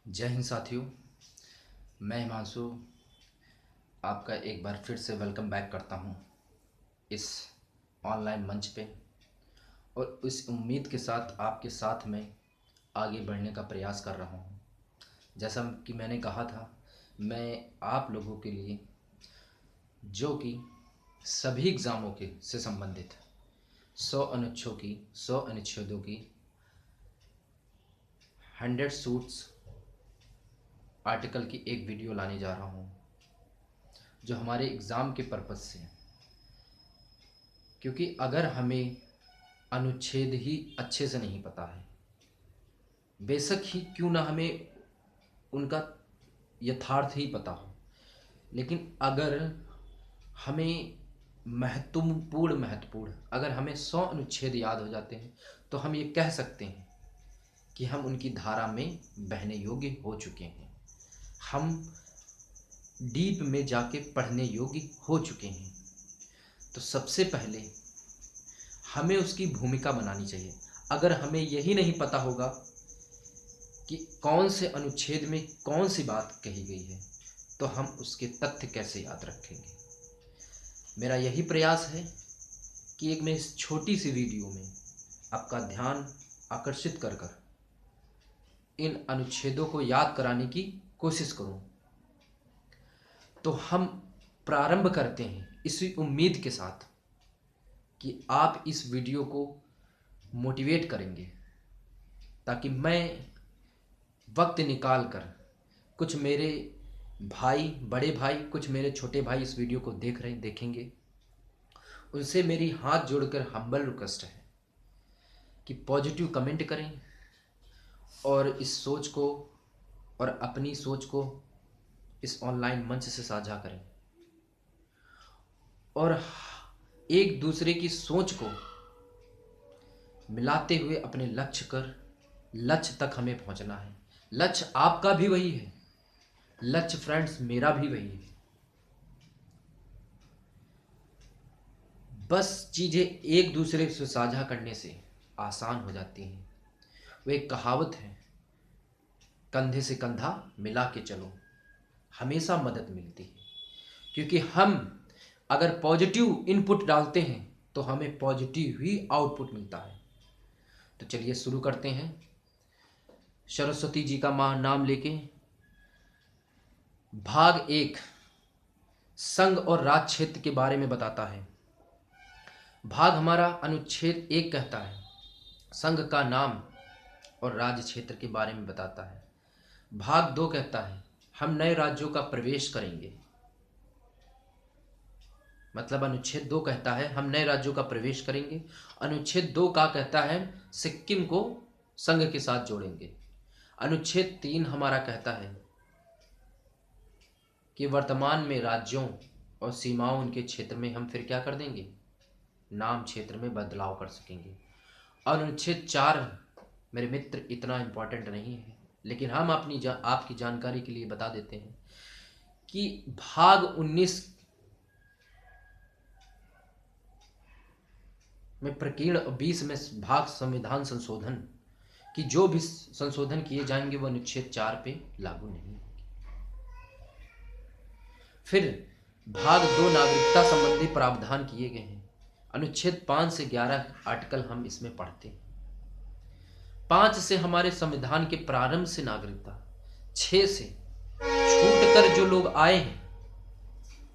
जय हिंद साथियों। मैं हिमांशु आपका एक बार फिर से वेलकम बैक करता हूं इस ऑनलाइन मंच पे, और इस उम्मीद के साथ आपके साथ में आगे बढ़ने का प्रयास कर रहा हूं। जैसा कि मैंने कहा था, मैं आप लोगों के लिए जो कि सभी एग्ज़ामों के से संबंधित 100 अनुच्छेदों की 100 सूट्स आर्टिकल की एक वीडियो लाने जा रहा हूं, जो हमारे एग्ज़ाम के पर्पज़ से। क्योंकि अगर हमें अनुच्छेद ही अच्छे से नहीं पता है, बेशक ही क्यों ना हमें उनका यथार्थ ही पता हो, लेकिन अगर हमें महत्वपूर्ण अगर हमें 100 अनुच्छेद याद हो जाते हैं, तो हम ये कह सकते हैं कि हम उनकी धारा में बहने योग्य हो चुके हैं। हम डीप में जाके पढ़ने योग्य हो चुके हैं। तो सबसे पहले हमें उसकी भूमिका बनानी चाहिए। अगर हमें यही नहीं पता होगा कि कौन से अनुच्छेद में कौन सी बात कही गई है, तो हम उसके तथ्य कैसे याद रखेंगे। मेरा यही प्रयास है कि एक मैं इस छोटी सी वीडियो में आपका ध्यान आकर्षित कर कर इन अनुच्छेदों को याद कराने की कोशिश करूं। तो हम प्रारंभ करते हैं इसी उम्मीद के साथ कि आप इस वीडियो को मोटिवेट करेंगे, ताकि मैं वक्त निकाल कर, कुछ मेरे भाई, बड़े भाई, कुछ मेरे छोटे भाई इस वीडियो को देखेंगे, उनसे मेरी हाथ जोड़कर हम्बल रिक्वेस्ट है कि पॉजिटिव कमेंट करें और इस सोच को और अपनी सोच को इस ऑनलाइन मंच से साझा करें, और एक दूसरे की सोच को मिलाते हुए अपने लक्ष्य तक हमें पहुंचना है। लक्ष्य आपका भी वही है, लक्ष्य फ्रेंड्स मेरा भी वही है। बस चीज़ें एक दूसरे से साझा करने से आसान हो जाती हैं। वो एक कहावत है, कंधे से कंधा मिला के चलो, हमेशा मदद मिलती है। क्योंकि हम अगर पॉजिटिव इनपुट डालते हैं तो हमें पॉजिटिव ही आउटपुट मिलता है। तो चलिए शुरू करते हैं। सरस्वती जी का नाम लेके भाग 1 संघ और राज क्षेत्र के बारे में बताता है। भाग हमारा अनुच्छेद 1 कहता है संघ का नाम और राज्य क्षेत्र के बारे में बताता है। भाग 2 कहता है हम नए राज्यों का प्रवेश करेंगे। मतलब अनुच्छेद 2 कहता है हम नए राज्यों का प्रवेश करेंगे। अनुच्छेद 2 का कहता है सिक्किम को संघ के साथ जोड़ेंगे। अनुच्छेद 3 हमारा कहता है कि वर्तमान में राज्यों और सीमाओं उनके क्षेत्र में हम फिर क्या कर देंगे, नाम क्षेत्र में बदलाव कर सकेंगे। अनुच्छेद 4 मेरे मित्र इतना इम्पोर्टेंट नहीं है, लेकिन हम आपकी जानकारी के लिए बता देते हैं कि भाग 19 में प्रकीर्ण 20 में भाग संविधान संशोधन कि जो भी संशोधन किए जाएंगे वो अनुच्छेद 4 पे लागू नहीं होंगे। फिर भाग 2 नागरिकता संबंधी प्रावधान किए गए हैं। अनुच्छेद 5 से 11 आर्टिकल हम इसमें पढ़ते हैं। 5 से हमारे संविधान के प्रारंभ से नागरिकता, 6 से छूट कर जो लोग आए हैं,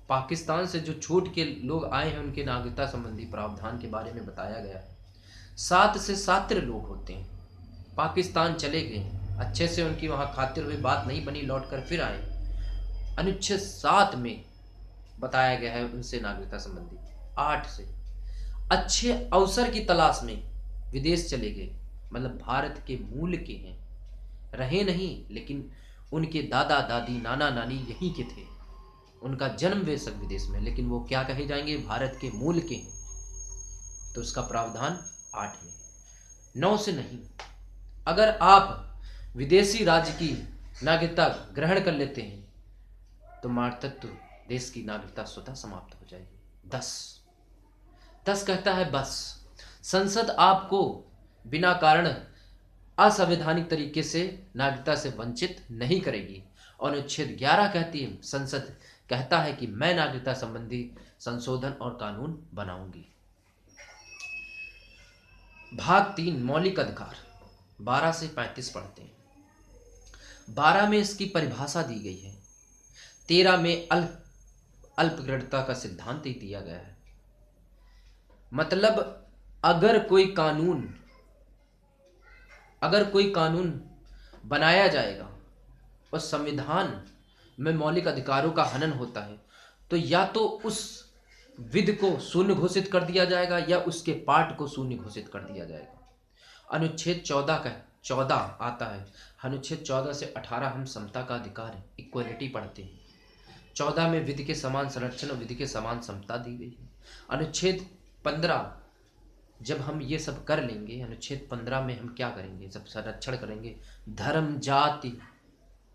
पाकिस्तान से जो छूट के लोग आए हैं, उनके नागरिकता संबंधी प्रावधान के बारे में बताया गया है। 7 से छात्र लोग होते हैं, पाकिस्तान चले गए, अच्छे से उनकी वहां खातिर हुई बात नहीं बनी, लौट कर फिर आए, अनुच्छेद 7 में बताया गया है उनसे नागरिकता संबंधी। 8 से अच्छे अवसर की तलाश में विदेश चले गए, मतलब भारत के मूल के हैं, रहे नहीं, लेकिन उनके दादा दादी नाना नानी यहीं के थे, उनका जन्म बेशक विदेश में, लेकिन वो क्या कहे जाएंगे, भारत के मूल के हैं। तो उसका प्रावधान 8 में। 9 से नहीं, अगर आप विदेशी राज्य की नागरिकता ग्रहण कर लेते हैं तो मातृत्व देश की नागरिकता स्वतः समाप्त हो जाएगी। 10 कहता है बस संसद आपको बिना कारण असंवैधानिक तरीके से नागरिकता से वंचित नहीं करेगी। और अनुच्छेद 11 कहती है, संसद कहता है कि मैं नागरिकता संबंधी संशोधन और कानून बनाऊंगी। भाग 3 मौलिक अधिकार 12 से 35 पढ़ते हैं। 12 में इसकी परिभाषा दी गई है। 13 में अल्पज्ञता का सिद्धांत ही दिया गया है। मतलब अगर कोई कानून बनाया जाएगा और संविधान में मौलिक अधिकारों का हनन होता है तो या तो उस विधि को शून्य घोषित कर दिया जाएगा या उसके पाठ को शून्य घोषित कर दिया जाएगा। अनुच्छेद 14 आता है। अनुच्छेद 14 से 18 हम समता का अधिकार इक्वलिटी पढ़ते हैं। 14 में विधि के समान संरक्षण और विधि के समान समता दी गई है। अनुच्छेद 15 जब हम ये सब कर लेंगे, अनुच्छेद 15 में हम क्या करेंगे, जब संरक्षण करेंगे, धर्म, जाति,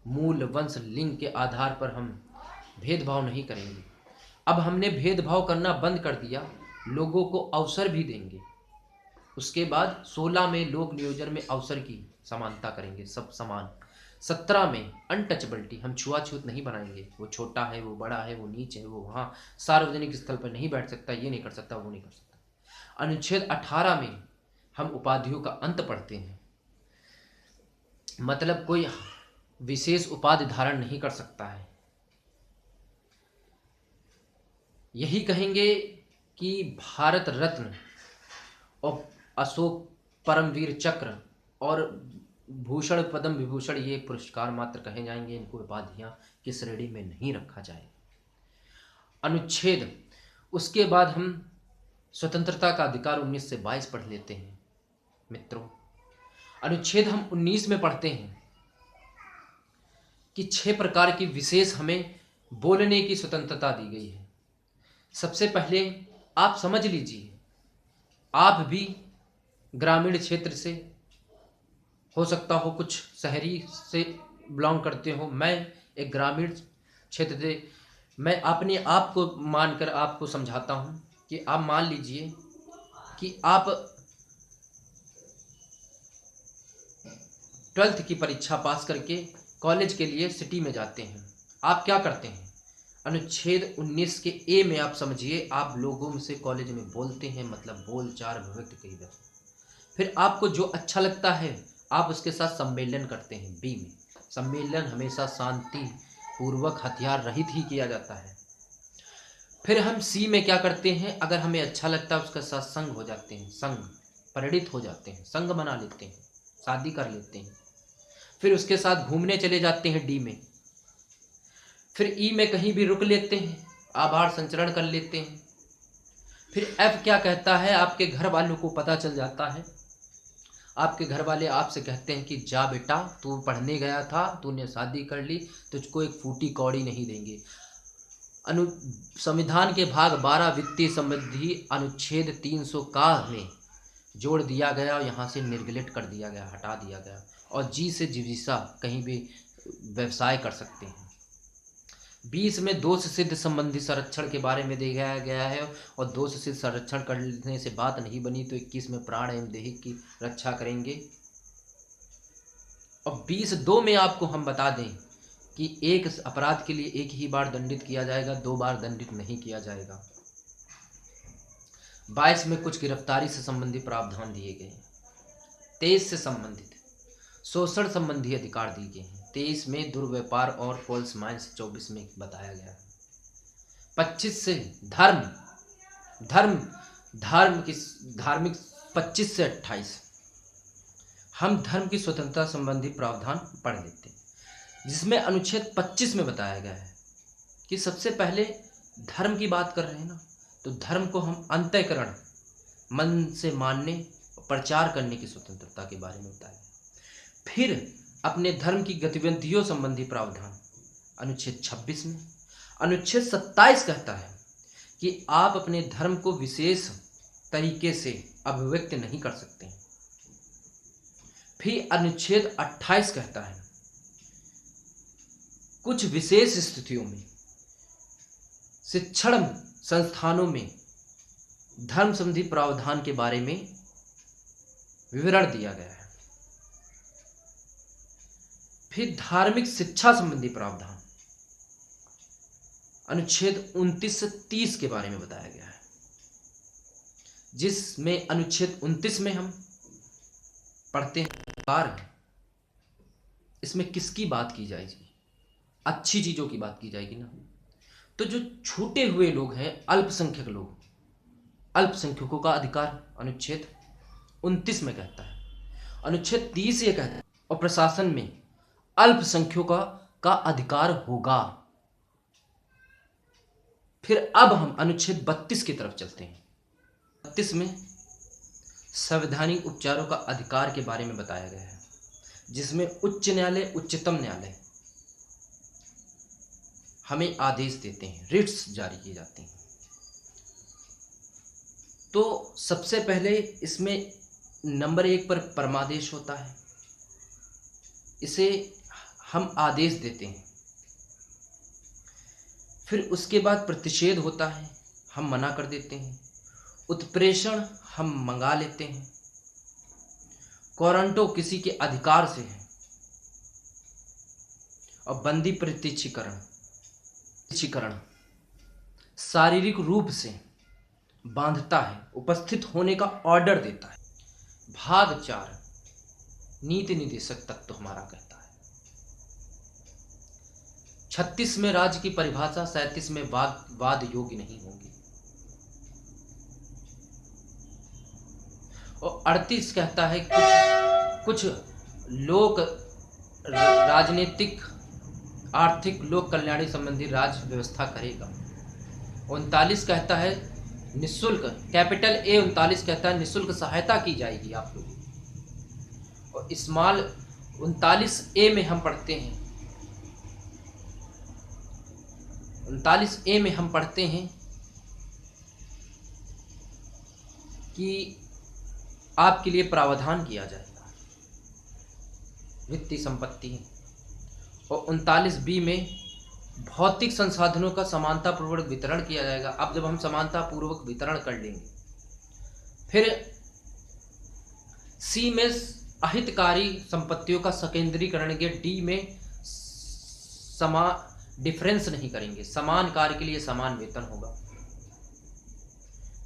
मूल, वंश, लिंग के आधार पर हम भेदभाव नहीं करेंगे। अब हमने भेदभाव करना बंद कर दिया, लोगों को अवसर भी देंगे। उसके बाद 16 में लोक नियोजन में अवसर की समानता करेंगे, सब समान। 17 में अनटचेबिलिटी, हम छुआछूत नहीं बनाएंगे, वो छोटा है, वो बड़ा है, वो नीच है, वो वहाँ सार्वजनिक स्थल पर नहीं बैठ सकता, ये नहीं कर सकता, वो नहीं कर सकता। अनुच्छेद 18 में हम उपाधियों का अंत पढ़ते हैं। मतलब कोई विशेष उपाधि धारण नहीं कर सकता है। यही कहेंगे कि भारत रत्न और अशोक परमवीर चक्र और भूषण, पद्म विभूषण ये पुरस्कार मात्र कहे जाएंगे, इनको उपाधियां की श्रेणी में नहीं रखा जाएगा। अनुच्छेद, उसके बाद हम स्वतंत्रता का अधिकार 19 से 22 पढ़ लेते हैं मित्रों। अनुच्छेद हम 19 में पढ़ते हैं कि 6 प्रकार की विशेष हमें बोलने की स्वतंत्रता दी गई है। सबसे पहले आप समझ लीजिए, आप भी ग्रामीण क्षेत्र से हो सकता हो, कुछ शहरी से बिलोंग करते हो, मैं एक ग्रामीण क्षेत्र से, मैं अपने आप को मानकर आपको समझाता हूँ कि आप मान लीजिए कि आप 12th की परीक्षा पास करके कॉलेज के लिए सिटी में जाते हैं। आप क्या करते हैं, अनुच्छेद 19 के ए में आप समझिए, आप लोगों से कॉलेज में बोलते हैं, मतलब बोल चाल अभिव्यक्ति कई बार। फिर आपको जो अच्छा लगता है आप उसके साथ सम्मेलन करते हैं। बी में सम्मेलन हमेशा शांति पूर्वक हथियार रहित ही किया जाता है। फिर हम सी में क्या करते हैं, अगर हमें अच्छा लगता है उसके साथ संग हो जाते हैं, संग प्रेरित हो जाते हैं, संग बना लेते हैं, शादी कर लेते हैं। फिर उसके साथ घूमने चले जाते हैं डी में। फिर ई में कहीं भी रुक लेते हैं, आभार संचरण कर लेते हैं। फिर एफ क्या कहता है, आपके घर वालों को पता चल जाता है, आपके घर वाले आपसे कहते हैं कि जा बेटा तू पढ़ने गया था, तूने शादी कर ली, तुझको एक फूटी कौड़ी नहीं देंगे। संविधान के भाग 12 वित्तीय संबंधी अनुच्छेद 300 का में जोड़ दिया गया और यहाँ से निर्गलित कर दिया गया, हटा दिया गया। और जी से जीविका, कहीं भी व्यवसाय कर सकते हैं। 20 में दोष सिद्ध संबंधी संरक्षण के बारे में दिखाया गया है और दोष सिद्ध संरक्षण करने से बात नहीं बनी तो 21 में प्राण एवं देह की रक्षा करेंगे। और 20(2) में आपको हम बता दें कि एक अपराध के लिए एक ही बार दंडित किया जाएगा, 2 बार दंडित नहीं किया जाएगा। 22 में कुछ गिरफ्तारी से संबंधी प्रावधान दिए गए हैं। 23 से संबंधित शोषण संबंधी अधिकार दिए गए हैं। 23 में दुर्व्यापार और फॉल्स माइंस 24 में बताया गया है। 25 से धार्मिक 25 से 28 हम धर्म की स्वतंत्रता संबंधी प्रावधान पढ़ लेते हैं, जिसमें अनुच्छेद 25 में बताया गया है कि सबसे पहले धर्म की बात कर रहे हैं ना, तो धर्म को हम अंतःकरण मन से मानने और प्रचार करने की स्वतंत्रता के बारे में बताया। फिर अपने धर्म की गतिविधियों संबंधी प्रावधान अनुच्छेद 26 में। अनुच्छेद 27 कहता है कि आप अपने धर्म को विशेष तरीके से अभिव्यक्त नहीं कर सकते हैं। फिर अनुच्छेद 28 कहता है कुछ विशेष स्थितियों में शिक्षण संस्थानों में धर्म संबंधी प्रावधान के बारे में विवरण दिया गया है। फिर धार्मिक शिक्षा संबंधी प्रावधान अनुच्छेद 29 से 30 के बारे में बताया गया है, जिसमें अनुच्छेद 29 में हम पढ़ते हैं अधिकार है। इसमें किसकी बात की जाएगी? अच्छी चीजों की बात की जाएगी ना। तो जो छूटे हुए लोग हैं, अल्पसंख्यक लोग, अल्पसंख्यकों का अधिकार अनुच्छेद 29 में कहता है। अनुच्छेद 30 ये कहता है और प्रशासन में अल्पसंख्यकों का अधिकार होगा। फिर अब हम अनुच्छेद 32 की तरफ चलते हैं। 32 में संवैधानिक उपचारों का अधिकार के बारे में बताया गया है, जिसमें उच्च न्यायालय, उच्चतम न्यायालय हमें आदेश देते हैं, रिट्स जारी किए जाते हैं। तो सबसे पहले इसमें नंबर 1 पर परमादेश होता है, इसे हम आदेश देते हैं। फिर उसके बाद प्रतिषेध होता है, हम मना कर देते हैं। उत्प्रेषण हम मंगा लेते हैं। क्वारंटो किसी के अधिकार से है। और बंदी प्रत्यक्षीकरण शारीरिक रूप से बांधता है, उपस्थित होने का ऑर्डर देता है। भाग 4 नीति निदेशक तत्व हमारा कहता है। 36 में राज्य की परिभाषा, 37 में वाद योग्य नहीं होगी। और 38 कहता है कुछ लोक राजनीतिक, आर्थिक, लोक कल्याणी संबंधी राज्य व्यवस्था करेगा। 39 कहता है निःशुल्क, कैपिटल ए 39 कहता है निःशुल्क सहायता की जाएगी आप लोगों को। और स्मॉल 39 ए में हम पढ़ते हैं, 39 ए में हम पढ़ते हैं कि आपके लिए प्रावधान किया जाएगा वित्तीय संपत्ति। और 39 बी में भौतिक संसाधनों का समानता पूर्वक वितरण किया जाएगा। अब जब हम समानता पूर्वक वितरण कर लेंगे, फिर सी में अहितकारी संपत्तियों का सकेंद्रीकरण के, डी में डिफरेंस नहीं करेंगे, समान कार्य के लिए समान वेतन होगा।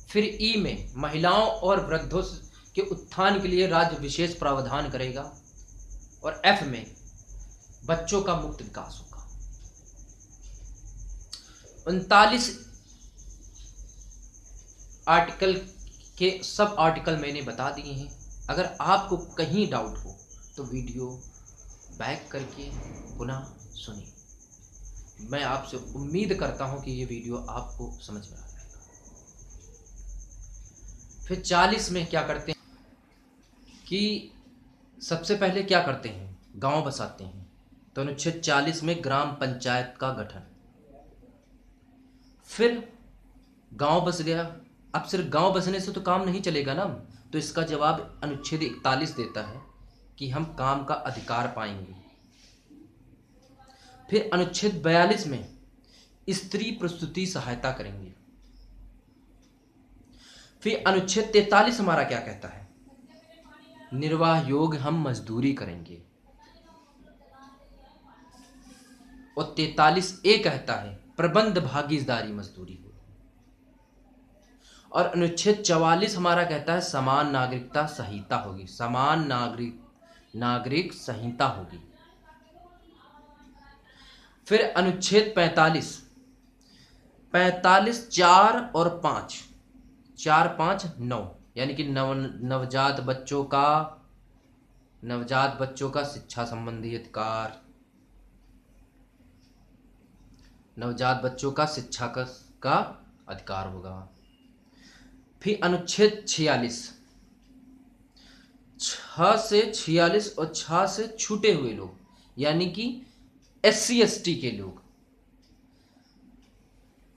फिर ई में महिलाओं और वृद्धों के उत्थान के लिए राज्य विशेष प्रावधान करेगा। और एफ में बच्चों का मुक्त विकास होगा। 39 आर्टिकल के सब आर्टिकल मैंने बता दिए हैं। अगर आपको कहीं डाउट हो तो वीडियो बैक करके पुनः सुनिए। मैं आपसे उम्मीद करता हूं कि ये वीडियो आपको समझ में आ जाएगा। फिर 40 में क्या करते हैं कि सबसे पहले क्या करते हैं, गांव बसाते हैं। तो अनुच्छेद 40 में ग्राम पंचायत का गठन। फिर गांव बस गया। अब सिर्फ गांव बसने से तो काम नहीं चलेगा ना, तो इसका जवाब अनुच्छेद 41 देता है कि हम काम का अधिकार पाएंगे। फिर अनुच्छेद 42 में स्त्री प्रसूति सहायता करेंगे। फिर अनुच्छेद 43 हमारा क्या कहता है, निर्वाह योग्य हम मजदूरी करेंगे। और 43 ए कहता है प्रबंध भागीदारी मजदूरी हो। और अनुच्छेद 44 हमारा कहता है समान नागरिकता संहिता होगी, समान नागरिक संहिता होगी। फिर अनुच्छेद 45 4 और 5, 4, 5, 9 यानी कि नवजात बच्चों का शिक्षा संबंधी अधिकार, नवजात बच्चों का शिक्षा का अधिकार होगा। फिर अनुच्छेद 46 6 से 46 और 6 से छूटे हुए लोग यानी कि SC ST के लोग।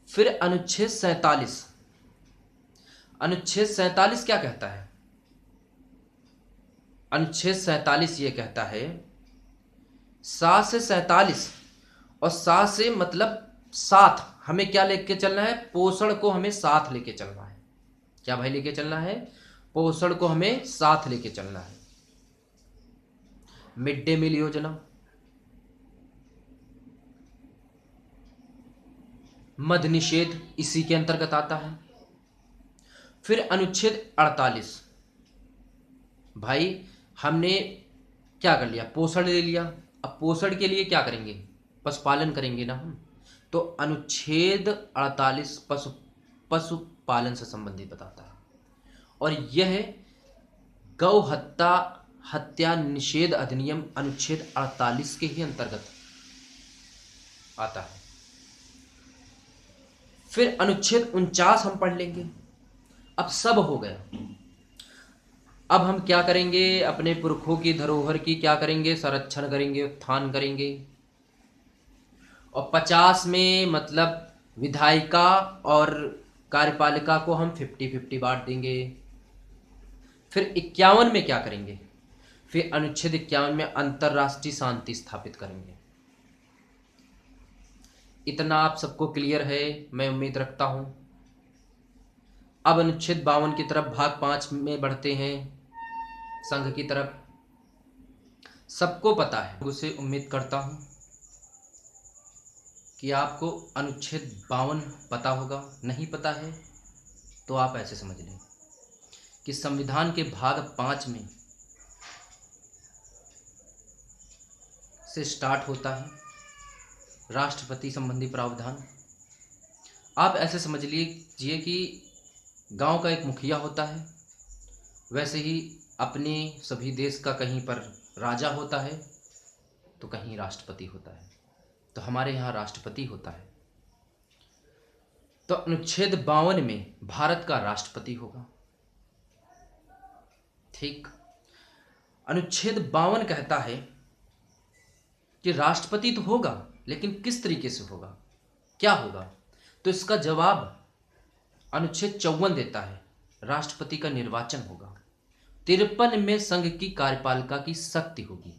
फिर अनुच्छेद 47 क्या कहता है, अनुच्छेद 47 ये कहता है 7 से 47 और 7 से मतलब साथ हमें क्या लेके चलना है, पोषण को हमें साथ लेके चलना है। क्या भाई लेके चलना है, पोषण को हमें साथ लेके चलना है। मिड डे मील योजना, मद निषेध इसी के अंतर्गत आता है। फिर अनुच्छेद 48, भाई हमने क्या कर लिया, पोषण ले लिया। अब पोषण के लिए क्या करेंगे, पशुपालन करेंगे ना हम। तो अनुच्छेद 48 पशुपालन से संबंधित बताता है, और यह गौ हत्या निषेध अधिनियम अनुच्छेद 48 के ही अंतर्गत आता है। फिर अनुच्छेद 49 हम पढ़ लेंगे। अब सब हो गया। अब हम क्या करेंगे, अपने पुरखों की धरोहर की क्या करेंगे, संरक्षण करेंगे, उत्थान करेंगे। और 50 में मतलब विधायिका और कार्यपालिका को हम 50-50 बांट देंगे। फिर 51 में क्या करेंगे, फिर अनुच्छेद 51 में अंतरराष्ट्रीय शांति स्थापित करेंगे। इतना आप सबको क्लियर है, मैं उम्मीद रखता हूं। अब अनुच्छेद 52 की तरफ भाग 5 में बढ़ते हैं, संघ की तरफ। सबको पता है, उसे उम्मीद करता हूं कि आपको अनुच्छेद 52 पता होगा। नहीं पता है तो आप ऐसे समझ लें कि संविधान के भाग 5 में से स्टार्ट होता है राष्ट्रपति संबंधी प्रावधान। आप ऐसे समझ लीजिए कि गांव का एक मुखिया होता है, वैसे ही अपने सभी देश का कहीं पर राजा होता है तो कहीं राष्ट्रपति होता है। तो हमारे यहाँ राष्ट्रपति होता है। तो अनुच्छेद 52 में भारत का राष्ट्रपति होगा। ठीक। अनुच्छेद 52 कहता है कि राष्ट्रपति तो होगा, लेकिन किस तरीके से होगा, क्या होगा। तो इसका जवाब अनुच्छेद 54 देता है, राष्ट्रपति का निर्वाचन होगा। 53 में संघ की कार्यपालिका की शक्ति होगी।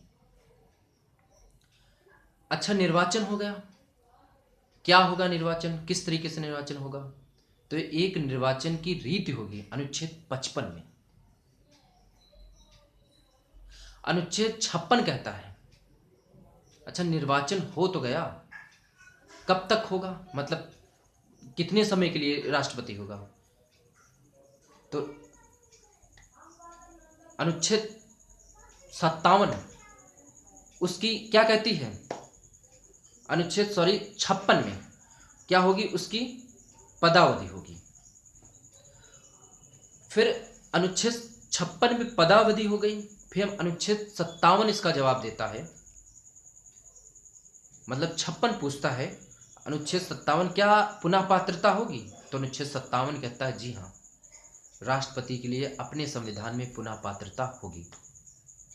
अच्छा, निर्वाचन हो गया। क्या होगा निर्वाचन, किस तरीके से निर्वाचन होगा, तो एक निर्वाचन की रीति होगी अनुच्छेद 55 में। अनुच्छेद 56 कहता है, अच्छा निर्वाचन हो तो गया, कब तक होगा, मतलब कितने समय के लिए राष्ट्रपति होगा। तो अनुच्छेद 57 उसकी क्या कहती है, अनुच्छेद 56 में क्या होगी, उसकी पदावधि होगी। फिर अनुच्छेद 56 में पदावधि हो गई। फिर हम अनुच्छेद 57 इसका जवाब देता है, मतलब 56 पूछता है अनुच्छेद 57 क्या पुनः पात्रता होगी, तो अनुच्छेद 57 कहता है जी हाँ, राष्ट्रपति के लिए अपने संविधान में पुनः पात्रता होगी।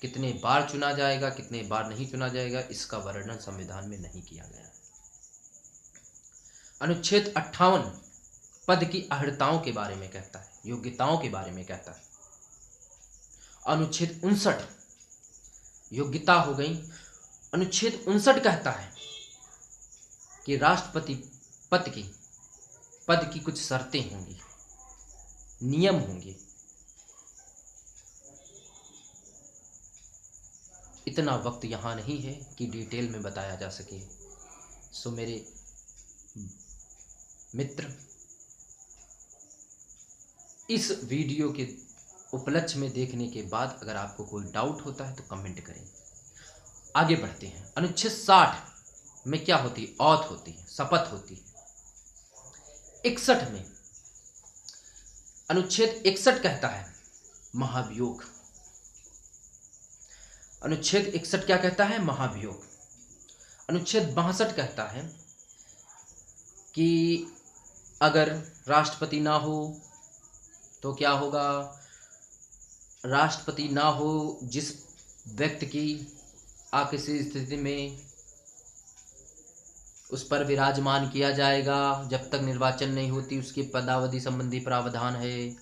कितने बार चुना जाएगा, कितने बार नहीं चुना जाएगा, इसका वर्णन संविधान में नहीं किया गया है। अनुच्छेद 58 पद की अर्हताओं के बारे में कहता है, योग्यताओं के बारे में कहता है। अनुच्छेद 59 योग्यता हो गई। अनुच्छेद 59 कहता है कि राष्ट्रपति पद की कुछ शर्तें होंगी, नियम होंगे। इतना वक्त यहाँ नहीं है कि डिटेल में बताया जा सके। सो मेरे मित्र, इस वीडियो के उपलक्ष्य में देखने के बाद अगर आपको कोई डाउट होता है तो कमेंट करें। आगे बढ़ते हैं। अनुच्छेद 60 में क्या होती है, औथ होती है, शपथ होती है। 61 में अनुच्छेद 61 कहता है महाभियोग। अनुच्छेद 61 क्या कहता है, महाभियोग। अनुच्छेद 62 कहता है कि अगर राष्ट्रपति ना हो तो क्या होगा, राष्ट्रपति ना हो जिस व्यक्ति की किसी स्थिति में उस पर विराजमान किया जाएगा जब तक निर्वाचन नहीं होती, उसकी पदावधि संबंधी प्रावधान है।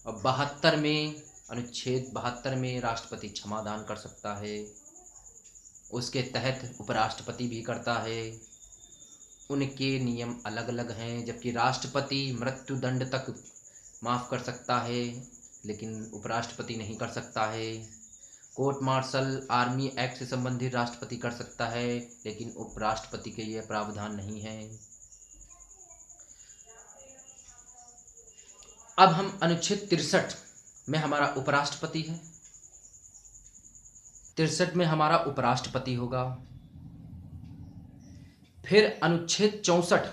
और 72 में, अनुच्छेद 72 में राष्ट्रपति क्षमादान कर सकता है, उसके तहत उपराष्ट्रपति भी करता है। उनके नियम अलग अलग हैं, जबकि राष्ट्रपति मृत्युदंड तक माफ़ कर सकता है लेकिन उपराष्ट्रपति नहीं कर सकता है। कोर्ट मार्शल आर्मी एक्ट से संबंधित राष्ट्रपति कर सकता है लेकिन उपराष्ट्रपति के लिए प्रावधान नहीं है। अब हम अनुच्छेद 63 में हमारा उपराष्ट्रपति है, 63 में हमारा उपराष्ट्रपति होगा। फिर अनुच्छेद 64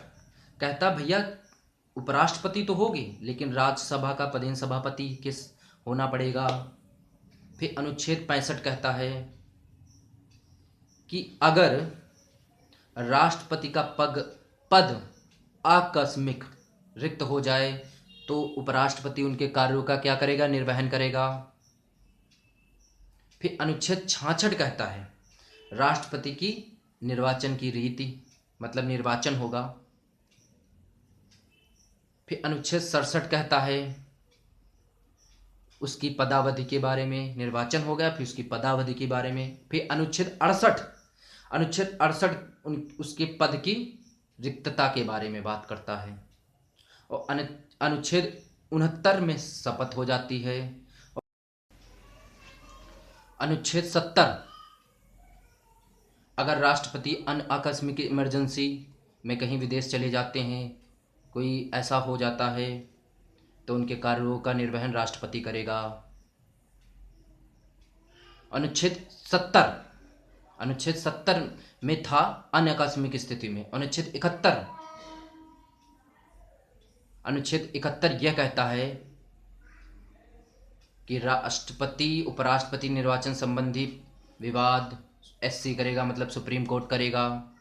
कहता भैया उपराष्ट्रपति तो होगी लेकिन राज्यसभा का पदेन सभापति किस होना पड़ेगा। फिर अनुच्छेद 65 कहता है कि अगर राष्ट्रपति का पद आकस्मिक रिक्त हो जाए तो उपराष्ट्रपति उनके कार्यों का क्या करेगा, निर्वहन करेगा। फिर अनुच्छेद 66 कहता है राष्ट्रपति की निर्वाचन की रीति, मतलब निर्वाचन होगा। फिर अनुच्छेद 67 कहता है उसकी पदावधि के बारे में, निर्वाचन हो गया, फिर उसकी पदावधि के बारे में। फिर अनुच्छेद 68 उसके पद की रिक्तता के बारे में बात करता है। और अनुच्छेद 69 में शपथ हो जाती है। अनुच्छेद 70 अगर राष्ट्रपति आकस्मिक इमरजेंसी में कहीं विदेश चले जाते हैं, कोई ऐसा हो जाता है, तो उनके कार्यों का निर्वहन राष्ट्रपति करेगा। अनुच्छेद 70 में था अन्य आकस्मिक स्थिति में। अनुच्छेद 71 यह कहता है कि राष्ट्रपति उपराष्ट्रपति निर्वाचन संबंधी विवाद एससी करेगा, मतलब सुप्रीम कोर्ट करेगा।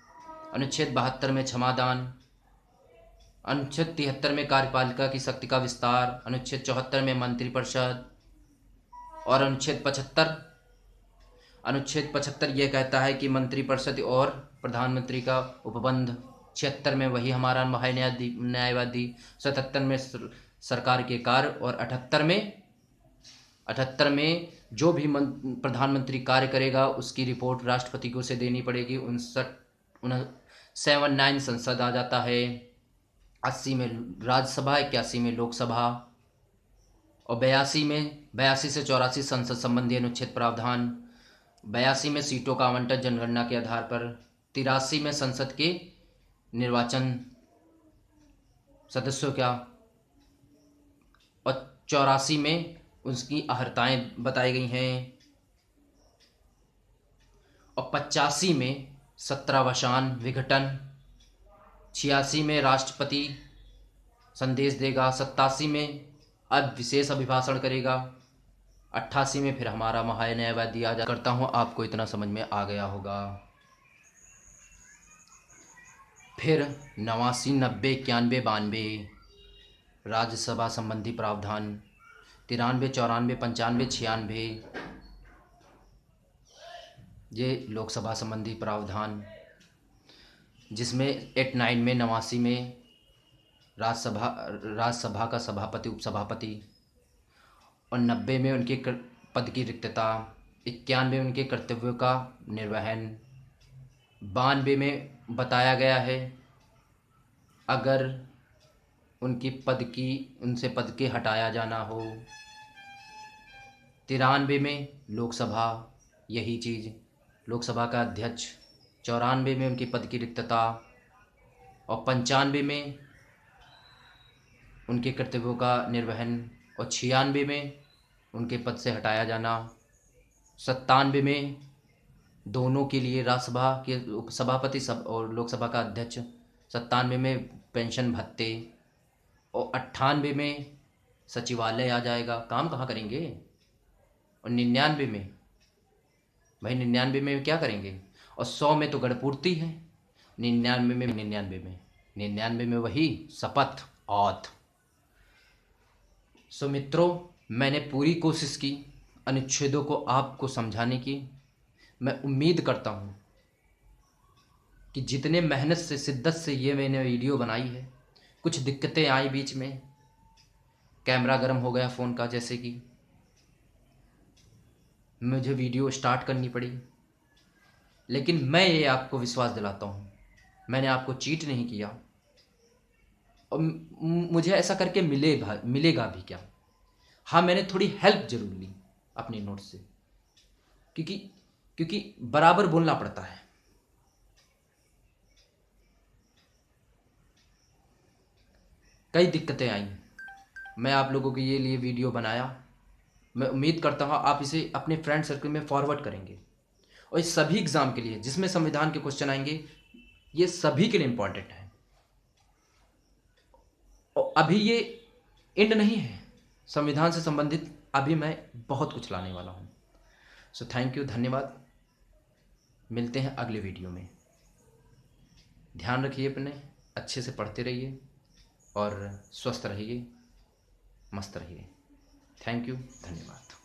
अनुच्छेद 72 में क्षमादान। अनुच्छेद 73 में कार्यपालिका की शक्ति का विस्तार। अनुच्छेद 74 में मंत्रिपरिषद। और अनुच्छेद 75 यह कहता है कि मंत्रिपरिषद और प्रधानमंत्री का उपबंध। 76 में वही हमारा न्यायवादी। 77 में सरकार के कार्य। और 78 में जो भी प्रधानमंत्री कार्य करेगा उसकी रिपोर्ट राष्ट्रपति को उसे देनी पड़ेगी। 79 संसद आ जाता है। 80 में राज्यसभा, 81 में लोकसभा। और 82 से 84 संसद संबंधी अनुच्छेद प्रावधान। 82 में सीटों का आवंटन जनगणना के आधार पर। 83 में संसद के निर्वाचन सदस्यों का। और 84 में उसकी अहर्ताएं बताई गई हैं। और 85 में 17वां विघटन। 86 में राष्ट्रपति संदेश देगा। 87 में अब विशेष अभिभाषण करेगा। 88 में फिर हमारा महान्यायवादी आ जा करता हूँ। आपको इतना समझ में आ गया होगा। फिर 89, 90, 91, 92 राज्यसभा संबंधी प्रावधान। 93, 94, 95, 96 ये लोकसभा संबंधी प्रावधान, जिसमें 89 में 89 में राज्यसभा का सभापति उपसभापति। और 90 में उनके पद की रिक्तता। 91 में उनके कर्तव्यों का निर्वहन। 92 में बताया गया है अगर उनसे पद के हटाया जाना हो। 93 में लोकसभा, यही चीज़, लोकसभा का अध्यक्ष। 94 में उनकी पद की रिक्तता। और 95 में उनके कर्तव्यों का निर्वहन। और 96 में उनके पद से हटाया जाना। 97 में दोनों के लिए, राज्यसभा के सभापति और लोकसभा का अध्यक्ष। 97 में पेंशन भत्ते। और 98 में सचिवालय आ जाएगा, काम कहाँ करेंगे। और 99 में, भाई 99 में क्या करेंगे। और 100 में तो गढ़पूर्ति है। 99 में वही शपथ औथ। सो मित्रों, मैंने पूरी कोशिश की अनुच्छेदों को आपको समझाने की। मैं उम्मीद करता हूँ कि जितने मेहनत से, शिद्दत से ये मैंने वीडियो बनाई है, कुछ दिक्कतें आई बीच में, कैमरा गर्म हो गया फ़ोन का, जैसे कि मुझे वीडियो स्टार्ट करनी पड़ी, लेकिन मैं ये आपको विश्वास दिलाता हूँ मैंने आपको चीट नहीं किया। और मुझे ऐसा करके मिलेगा भी क्या। हाँ, मैंने थोड़ी हेल्प जरूर ली अपने नोट से, क्योंकि बराबर बोलना पड़ता है। कई दिक्कतें आई, मैं आप लोगों के लिए वीडियो बनाया। मैं उम्मीद करता हूँ आप इसे अपने फ्रेंड सर्कल में फॉरवर्ड करेंगे। और इस सभी एग्ज़ाम के लिए जिसमें संविधान के क्वेश्चन आएंगे, ये सभी के लिए इम्पॉर्टेंट है। और अभी ये एंड नहीं है, संविधान से संबंधित अभी मैं बहुत कुछ लाने वाला हूँ। सो थैंक यू, धन्यवाद। मिलते हैं अगले वीडियो में। ध्यान रखिए अपने, अच्छे से पढ़ते रहिए और स्वस्थ रहिए, मस्त रहिए। थैंक यू, धन्यवाद।